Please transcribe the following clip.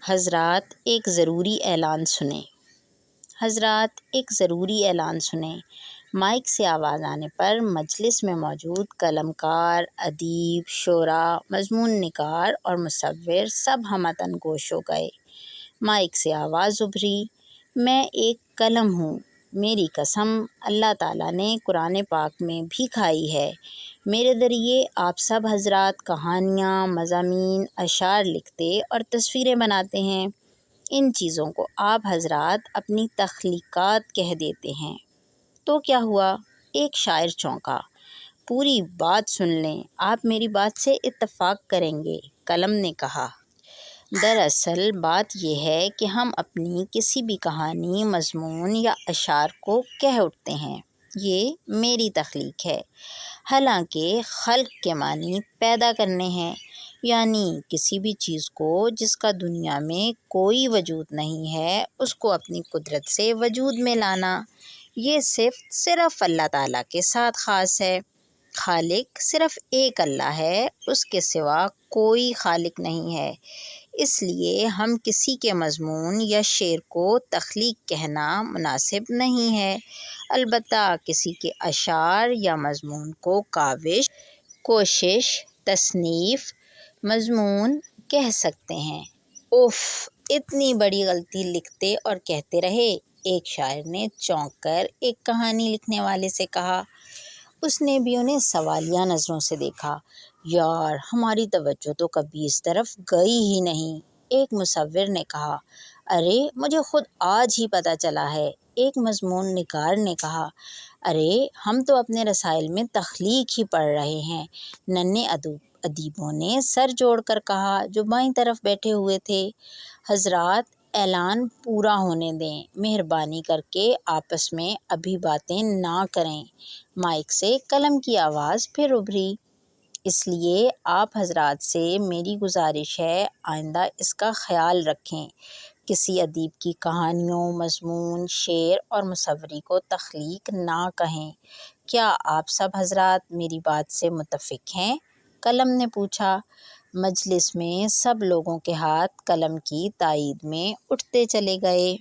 حضرات ایک ضروری اعلان سنیں۔ حضرات ایک ضروری اعلان سنیں۔ مائک سے آواز آنے پر مجلس میں موجود قلم کار، ادیب، شعراء، مضمون نگار اور مصور سب ہمتاً گوش ہو گئے۔ مائک سے آواز ابھری، میں ایک قلم ہوں، میری قسم اللہ تعالیٰ نے قرآن پاک میں بھی کھائی ہے، میرے ذریعے آپ سب حضرات کہانیاں، مضامین، اشعار لکھتے اور تصویریں بناتے ہیں۔ ان چیزوں کو آپ حضرات اپنی تخلیقات کہہ دیتے ہیں۔ تو کیا ہوا؟ ایک شاعر چونکا۔ پوری بات سن لیں، آپ میری بات سے اتفاق کریں گے۔ قلم نے کہا، دراصل بات یہ ہے کہ ہم اپنی کسی بھی کہانی، مضمون یا اشعار کو کہہ اٹھتے ہیں، یہ میری تخلیق ہے، حالانکہ خلق کے معنی پیدا کرنے ہیں، یعنی کسی بھی چیز کو جس کا دنیا میں کوئی وجود نہیں ہے اس کو اپنی قدرت سے وجود میں لانا۔ یہ صرف اللہ تعالیٰ کے ساتھ خاص ہے۔ خالق صرف ایک اللہ ہے، اس کے سوا کوئی خالق نہیں ہے، اس لیے ہم کسی کے مضمون یا شعر کو تخلیق کہنا مناسب نہیں ہے، البتہ کسی کے اشعار یا مضمون کو کاوش، کوشش، تصنیف، مضمون کہہ سکتے ہیں۔ اف، اتنی بڑی غلطی لکھتے اور کہتے رہے، ایک شاعر نے چونک کر ایک کہانی لکھنے والے سے کہا۔ اس نے بھی انہیں سوالیہ نظروں سے دیکھا۔ یار، ہماری توجہ تو کبھی اس طرف گئی ہی نہیں۔ ایک مصور نے کہا، ارے مجھے خود آج ہی پتہ چلا ہے۔ ایک مضمون نگار نے کہا، ارے ہم تو اپنے رسائل میں تخلیق ہی پڑھ رہے ہیں۔ ننھے ادیبوں نے سر جوڑ کر کہا جو بائیں طرف بیٹھے ہوئے تھے۔ حضرات اعلان پورا ہونے دیں، مہربانی کر کے آپس میں ابھی باتیں نہ کریں۔ مائک سے قلم کی آواز پھر ابھری، اس لیے آپ حضرات سے میری گزارش ہے آئندہ اس کا خیال رکھیں، کسی ادیب کی کہانیوں، مضمون، شعر اور مصوری کو تخلیق نہ کہیں۔ کیا آپ سب حضرات میری بات سے متفق ہیں؟ قلم نے پوچھا۔ مجلس میں سب لوگوں کے ہاتھ قلم کی تائید میں اٹھتے چلے گئے۔